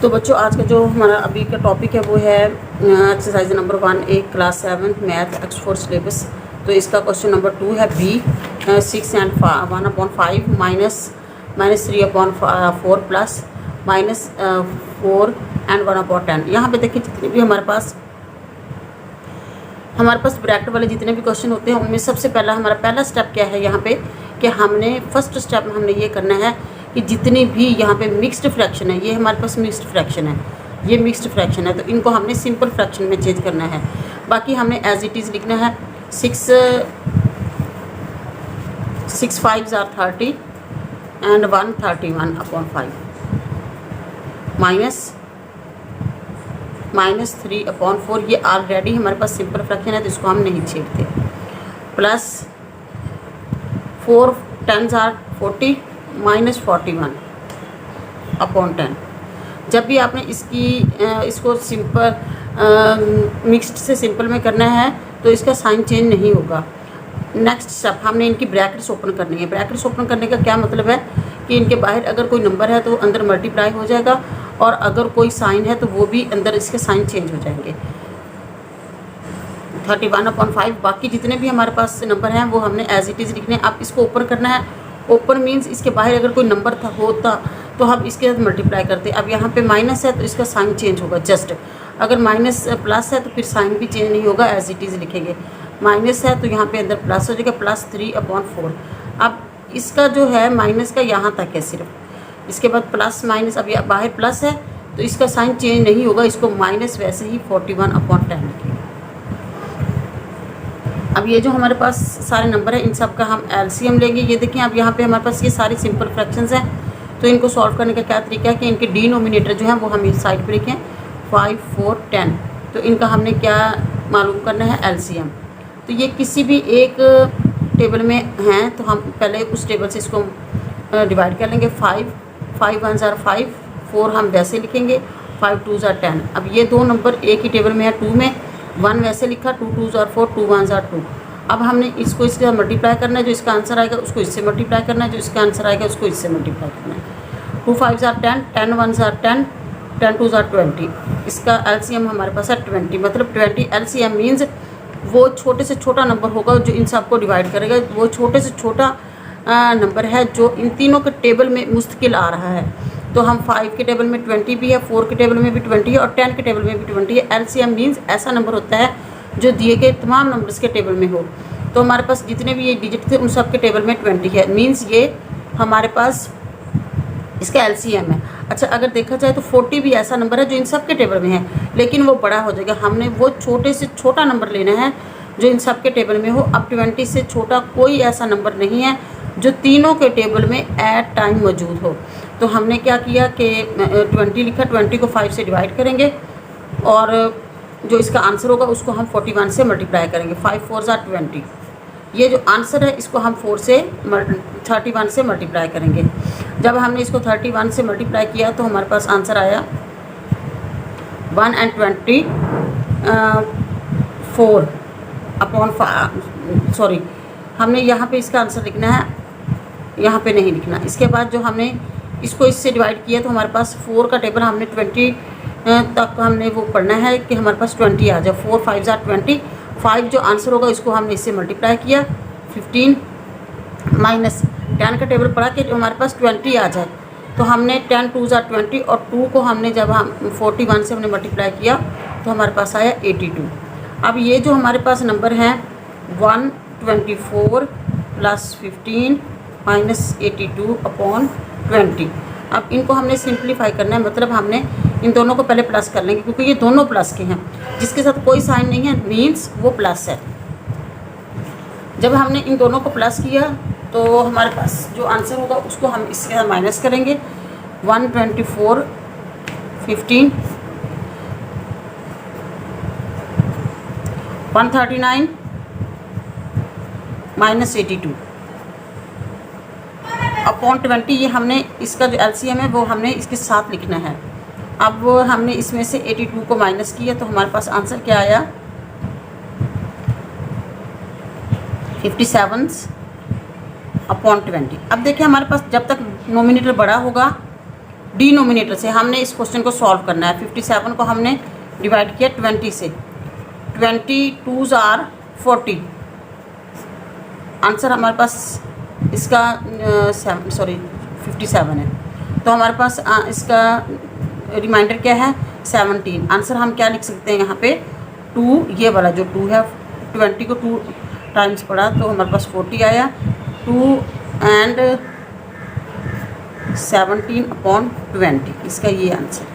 तो बच्चों आज का जो हमारा अभी का टॉपिक है वो है एक्सरसाइज नंबर 1 क्लास 7 मैथ एक्स4 सिलेबस। तो इसका क्वेश्चन नंबर 2 है B 6 and 1/5 minus 3/4 plus -4 and 1/10। यहाँ पे देखिए जितने भी हमारे पास ब्रैकेट वाले जितने भी क्वेश्चन होते हैं उनमें सबसे पहला हमारा पहला स्टेप क्या है यहाँ पे कि हमने फर्स्ट स्टेप में हमने ये करना है कि जितनी भी यहाँ पे मिक्स्ड फ्रैक्शन है, ये हमारे पास मिक्स्ड फ्रैक्शन है, ये मिक्स्ड फ्रैक्शन है, तो इनको हमने सिंपल फ्रैक्शन में चेंज करना है। बाकी हमने एज इट इज़ लिखना है 6 5s are 30 एंड 131/5 माइनस 3/4। ये ऑलरेडी हमारे पास सिंपल फ्रैक्शन है तो इसको हम नहीं छेड़ते। Plus 4 10s are 40 -41/10। जब भी आपने इसको सिंपल मिक्स्ड से सिंपल में करना है तो इसका साइन चेंज नहीं होगा। नेक्स्ट स्टेप हमने इनकी ब्रैकेट्स ओपन करनी है। ब्रैकेट्स ओपन करने का क्या मतलब है कि इनके बाहर अगर कोई नंबर है तो अंदर मल्टीप्लाई हो जाएगा, और अगर कोई साइन है तो वो भी अंदर इसके साइन चेंज हो जाएंगे। 31/5 बाकी जितने भी हमारे पास नंबर हैं वो हमने एज इट इज़ लिखने हैं। अब इसको ओपन करना है। ओपन मीन्स इसके बाहर अगर कोई नंबर होता तो हम इसके साथ मल्टीप्लाई करते। अब यहाँ पे माइनस है तो इसका साइन चेंज होगा जस्ट। अगर माइनस प्लस है तो फिर साइन भी चेंज नहीं होगा, एज इट इज़ लिखेंगे। माइनस है तो यहाँ पे अंदर प्लस हो जाएगा, +3/4। अब इसका जो है माइनस का यहाँ तक है सिर्फ, इसके बाद प्लस माइनस, अब यह बाहर प्लस है तो इसका साइन चेंज नहीं होगा, इसको माइनस वैसे ही 41/10 लिखेंगे। अब ये जो हमारे पास सारे नंबर हैं इन सब का हम एलसीएम लेंगे। ये देखिए अब यहाँ पे हमारे पास ये सारी सिंपल फ्रैक्शंस हैं, तो इनको सॉल्व करने का क्या तरीका है कि इनके डिनोमिनेटर जो है वो हम इस साइड पे लिखें 5 4 10। तो इनका हमने क्या मालूम करना है, एलसीएम। तो ये किसी भी एक टेबल में हैं तो हम पहले उस टेबल से इसको डिवाइड कर लेंगे। 5 1s are 5, 4 हम वैसे लिखेंगे, 5 2s are 10। अब ये दो नंबर एक ही टेबल में है 2 में, 1 वैसे लिखा, 2 2s are 4, 2 1s are 2। अब हमने इसको इसके साथ मल्टीप्लाई करना है, जो इसका आंसर आएगा उसको इससे मल्टीप्लाई करना है, जो इसका आंसर आएगा उसको इससे मल्टीप्लाई करना है। 2 5s are 10, 10 1s are 10, 10 2s are 20। इसका एलसीएम हमारे पास है 20, मतलब 20 एलसीएम मीन्स वो छोटे से छोटा नंबर होगा जो इन सबको डिवाइड करेगा। वो छोटे से छोटा नंबर है जो इन तीनों के टेबल में मुश्किल आ रहा है। तो हम 5 के टेबल में 20 भी है, 4 के टेबल में भी 20 है, और 10 के टेबल में भी 20 है। एलसीएम मीन्स ऐसा नंबर होता है जो दिए गए तमाम नंबर्स के टेबल में हो। तो हमारे पास जितने भी ये डिजिट थे उन सब के टेबल में 20 है, मीन्स ये हमारे पास इसका एलसीएम है। अच्छा, अगर देखा जाए तो 40 भी ऐसा नंबर है जो इन सब के टेबल में है, लेकिन वो बड़ा हो जाएगा। हमने वो छोटे से छोटा नंबर लेना है जो इन सब के टेबल में हो। अब 20 से छोटा कोई ऐसा नंबर नहीं है जो तीनों के टेबल में एट टाइम मौजूद हो। तो हमने क्या किया कि 20 लिखा, 20 को 5 से डिवाइड करेंगे और जो इसका आंसर होगा उसको हम 41 से मल्टीप्लाई करेंगे। 5 4s are 20। ये जो आंसर है इसको हम 31 से मल्टीप्लाई करेंगे। जब हमने इसको 31 से मल्टीप्लाई किया तो हमारे पास आंसर आया 124/5। सॉरी, हमने यहाँ पे इसका आंसर लिखना है, यहाँ पे नहीं लिखना। इसके बाद जो हमने इसको इससे डिवाइड किया तो हमारे पास 4 का टेबल हमने 20 तक हमने वो पढ़ना है कि हमारे पास 20 आ जाए। 4 5s are 20। 5 जो आंसर होगा इसको हमने इससे मल्टीप्लाई किया, 15 माइनस 10 का टेबल पढ़ा कि हमारे पास 20 आ जाए। तो हमने 10 2s are 20 और 2 को हमने जब हम 41 से हमने मल्टीप्लाई किया तो हमारे पास आया 82। अब ये जो हमारे पास नंबर हैं 124 + 15 - 82/20। अब इनको हमने सिंप्लीफाई करना है, मतलब हमने इन दोनों को पहले प्लस कर लेंगे क्योंकि ये दोनों प्लस के हैं। जिसके साथ कोई साइन नहीं है मीन्स वो प्लस है। जब हमने इन दोनों को प्लस किया तो हमारे पास जो आंसर होगा उसको हम इसके साथ माइनस करेंगे। 124 15 139 - 82/20। ये हमने इसका जो एलसीएम है वो हमने इसके साथ लिखना है। अब हमने इसमें से 82 को माइनस किया तो हमारे पास आंसर क्या आया, 57/20। अब देखिए हमारे पास जब तक नोमिनेटर बड़ा होगा डिनोमिनेटर से हमने इस क्वेश्चन को सॉल्व करना है। 57 को हमने डिवाइड किया 20 से, 22 आर 40। आंसर हमारे पास इसका 57 है। तो हमारे पास इसका रिमाइंडर क्या है 17। आंसर हम क्या लिख सकते हैं यहाँ पे 2, ये वाला जो 2 है, 20 को 2 टाइम्स पढ़ा तो हमारे पास 40 आया। 2 एंड 17/20 इसका ये आंसर।